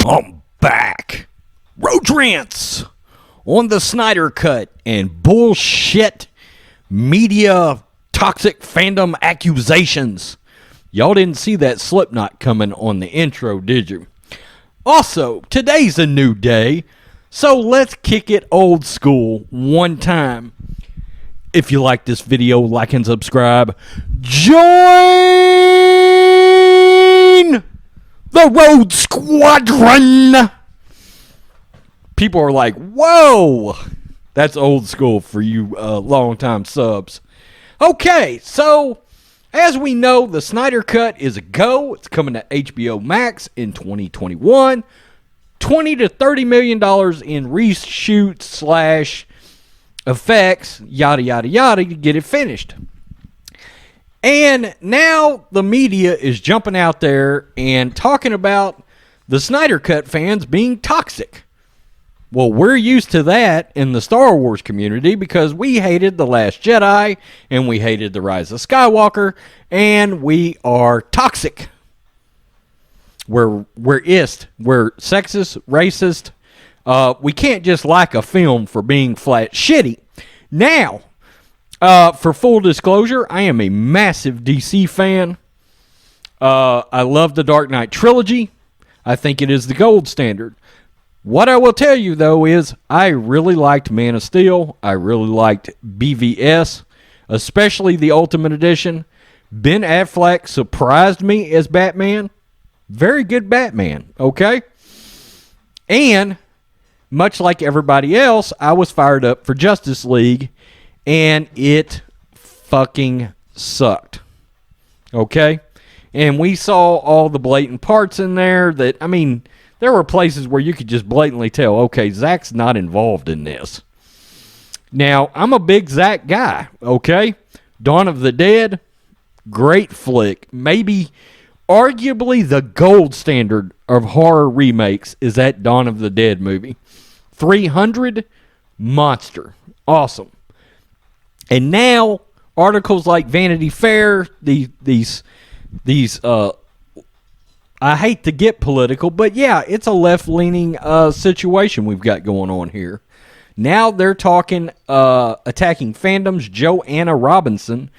I'm back. Road rants on the Snyder Cut and bullshit media toxic fandom accusations. Y'all didn't see that Slipknot coming on the intro, did you? Also, today's a new day, so let's kick it old school one time. If you like this video, like and subscribe. Join the Rhodes Squadron. People are like, whoa, that's old school for you long-time subs. Okay, so as we know, the Snyder Cut is a go. It's coming to HBO Max in 2021. $20 to $30 million in reshoots / effects, yada, yada, yada, to get it finished. And now the media is jumping out there and talking about the Snyder Cut fans being toxic. Well, we're used to that in the Star Wars community because we hated The Last Jedi and we hated The Rise of Skywalker, and we are toxic. We're sexist, racist. We can't just like a film for being flat shitty. Now, for full disclosure, I am a massive DC fan. I love the Dark Knight trilogy. I think it is the gold standard. What I will tell you, though, is I really liked Man of Steel. I really liked BVS, especially the Ultimate Edition. Ben Affleck surprised me as Batman. Very good Batman, okay? And much like everybody else, I was fired up for Justice League, and it fucking sucked. Okay? And we saw all the blatant parts in there that, I mean, there were places where you could just blatantly tell, okay, Zack's not involved in this. Now, I'm a big Zack guy, okay? Dawn of the Dead, great flick. Maybe, arguably, the gold standard of horror remakes is that Dawn of the Dead movie. 300, monster. Awesome. And now, articles like Vanity Fair, these I hate to get political, but yeah, it's a left-leaning situation we've got going on here. Now they're talking, attacking fandoms. Joanna Robinson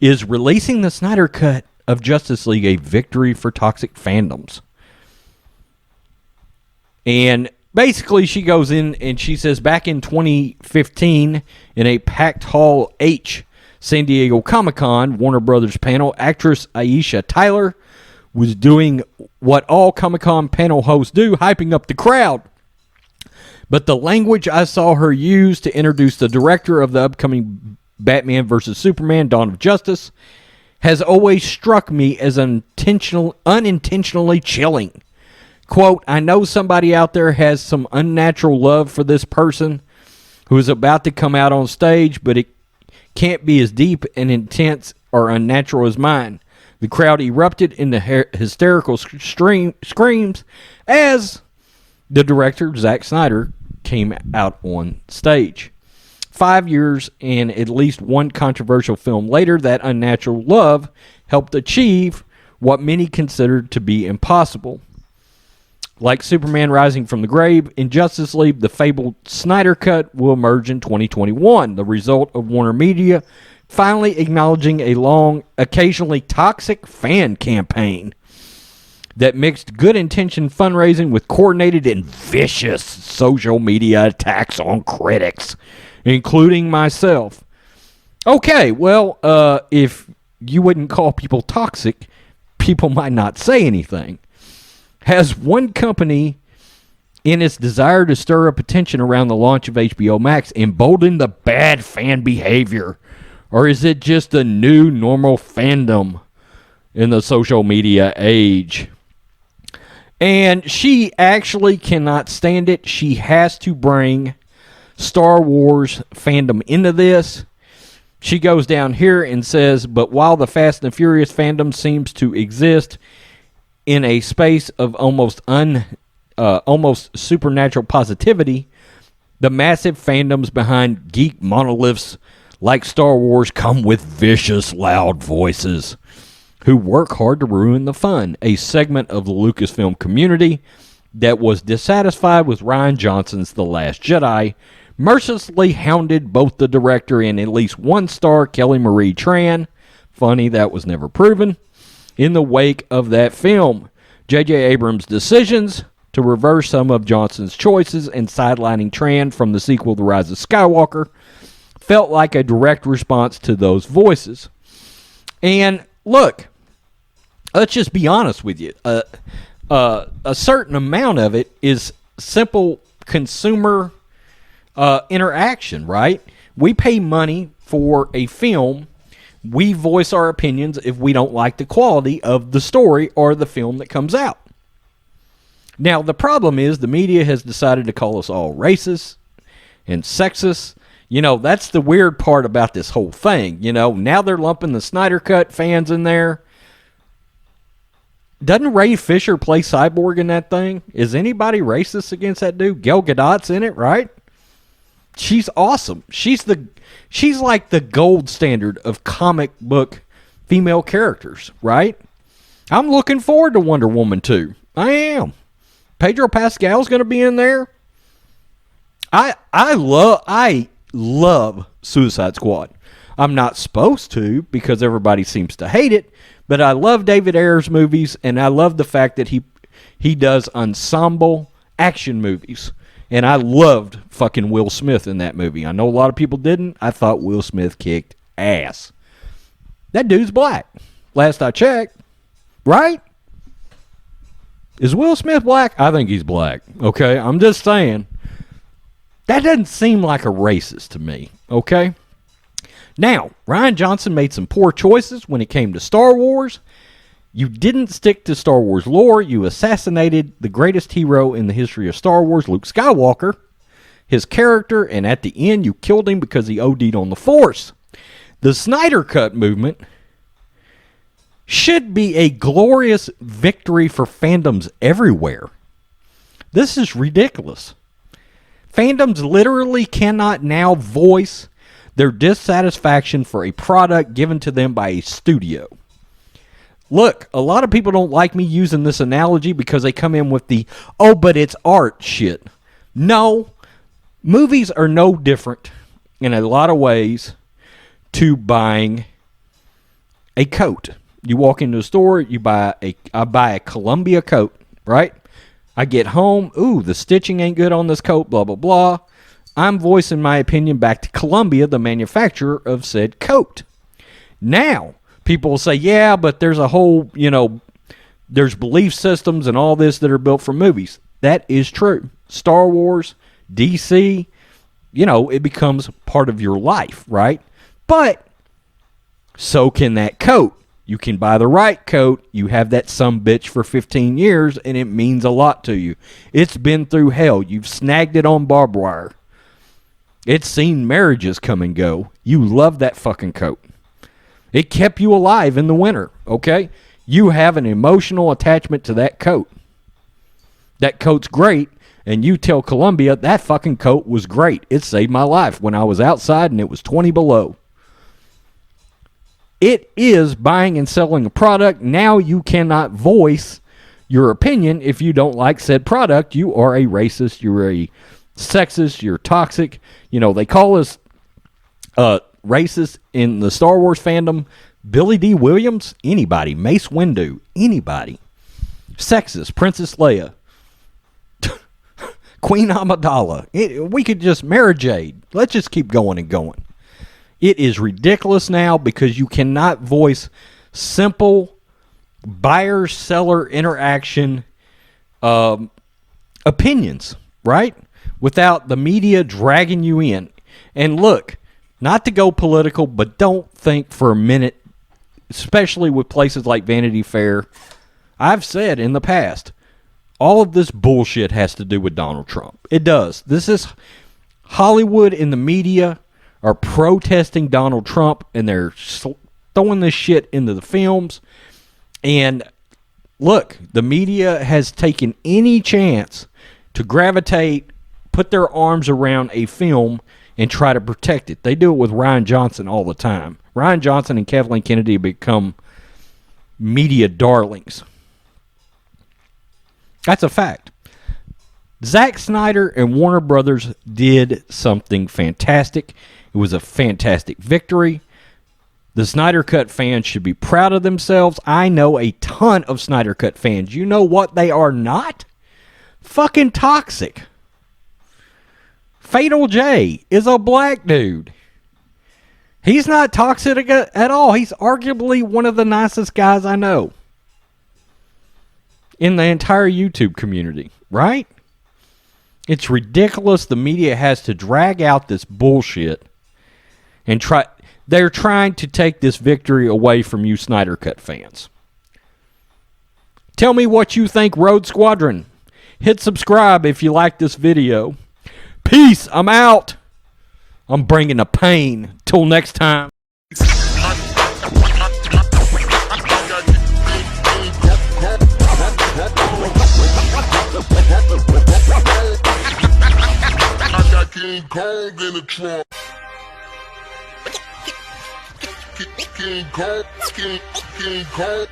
is releasing the Snyder Cut of Justice League, a victory for toxic fandoms. And basically she goes in and she says back in 2015 in a packed Hall H San Diego Comic-Con Warner Brothers panel, actress Aisha Tyler was doing what all Comic-Con panel hosts do, hyping up the crowd. But the language I saw her use to introduce the director of the upcoming Batman vs. Superman Dawn of Justice has always struck me as unintentionally chilling. Quote, I know somebody out there has some unnatural love for this person who is about to come out on stage, but it can't be as deep and intense or unnatural as mine. The crowd erupted into hysterical screams as the director, Zack Snyder, came out on stage. 5 years and at least one controversial film later, that unnatural love helped achieve what many considered to be impossible. Like Superman rising from the grave, in Justice League, the fabled Snyder Cut will emerge in 2021, the result of Warner Media finally acknowledging a long, occasionally toxic fan campaign that mixed good-intentioned fundraising with coordinated and vicious social media attacks on critics, including myself. Okay, well, if you wouldn't call people toxic, people might not say anything. Has one company, in its desire to stir up attention around the launch of HBO Max, emboldened the bad fan behavior? Or is it just a new normal fandom in the social media age? And she actually cannot stand it. She has to bring Star Wars fandom into this. She goes down here and says, but while the Fast and Furious fandom seems to exist in a space of almost supernatural positivity, the massive fandoms behind geek monoliths like Star Wars come with vicious, loud voices who work hard to ruin the fun. A segment of the Lucasfilm community that was dissatisfied with Rian Johnson's The Last Jedi mercilessly hounded both the director and at least one star, Kelly Marie Tran. Funny, that was never proven. In the wake of that film, J.J. Abrams' decisions to reverse some of Johnson's choices and sidelining Tran from the sequel The Rise of Skywalker felt like a direct response to those voices. And look, let's just be honest with you. A certain amount of it is simple consumer interaction, right? We pay money for a film. We voice our opinions if we don't like the quality of the story or the film that comes out. Now, the problem is the media has decided to call us all racist and sexist. You know, that's the weird part about this whole thing. You know, now they're lumping the Snyder Cut fans in there. Doesn't Ray Fisher play Cyborg in that thing? Is anybody racist against that dude? Gal Gadot's in it, right? She's awesome. She's like the gold standard of comic book female characters, right? I'm looking forward to Wonder Woman 2. I am. Pedro Pascal's going to be in there. I love Suicide Squad. I'm not supposed to because everybody seems to hate it, but I love David Ayer's movies, and I love the fact that he does ensemble action movies. And I loved fucking Will Smith in that movie. I know a lot of people didn't. I thought Will Smith kicked ass. That dude's black. Last I checked. Right? Is Will Smith black? I think he's black. Okay? I'm just saying. That doesn't seem like a racist to me. Okay? Now, Rian Johnson made some poor choices when it came to Star Wars. You didn't stick to Star Wars lore. You assassinated the greatest hero in the history of Star Wars, Luke Skywalker, his character, and at the end you killed him because he OD'd on the Force. The Snyder Cut movement should be a glorious victory for fandoms everywhere. This is ridiculous. Fandoms literally cannot now voice their dissatisfaction for a product given to them by a studio. Look, a lot of people don't like me using this analogy because they come in with the, oh, but it's art shit. No, movies are no different in a lot of ways to buying a coat. You walk into a store, I buy a Columbia coat, right? I get home, ooh, the stitching ain't good on this coat, blah, blah, blah. I'm voicing my opinion back to Columbia, the manufacturer of said coat. Now, people will say, yeah, but there's a whole, there's belief systems and all this that are built for movies. That is true. Star Wars, DC, it becomes part of your life, right? But so can that coat. You can buy the right coat. You have that sumbitch for 15 years, and it means a lot to you. It's been through hell. You've snagged it on barbed wire. It's seen marriages come and go. You love that fucking coat. It kept you alive in the winter, okay? You have an emotional attachment to that coat. That coat's great, and you tell Columbia that fucking coat was great. It saved my life when I was outside and it was 20 below. It is buying and selling a product. Now you cannot voice your opinion if you don't like said product. You are a racist. You're a sexist. You're toxic. They call us racist in the Star Wars fandom. Billy D. Williams, anybody. Mace Windu, anybody. Sexist, Princess Leia. Queen Amidala. We could just, Mara Jade. Let's just keep going and going. It is ridiculous now because you cannot voice simple buyer-seller interaction opinions, right? Without the media dragging you in. And look, not to go political, but don't think for a minute, especially with places like Vanity Fair. I've said in the past, all of this bullshit has to do with Donald Trump. It does. This is Hollywood and the media are protesting Donald Trump, and they're throwing this shit into the films. And look, the media has taken any chance to gravitate, put their arms around a film and try to protect it. They do it with Rian Johnson all the time. Rian Johnson and Kathleen Kennedy become media darlings. That's a fact. Zack Snyder and Warner Brothers did something fantastic. It was a fantastic victory. The Snyder Cut fans should be proud of themselves. I know a ton of Snyder Cut fans. You know what they are not? Fucking toxic. Fatal J is a black dude. He's not toxic at all. He's arguably one of the nicest guys I know in the entire YouTube community, right? It's ridiculous the media has to drag out this bullshit and they're trying to take this victory away from you Snyder Cut fans. Tell me what you think, Rhodes Squadron. Hit subscribe if you like this video. Peace. I'm out. I'm bringing the pain. Till next time. King Kong in the trunk. King Kong.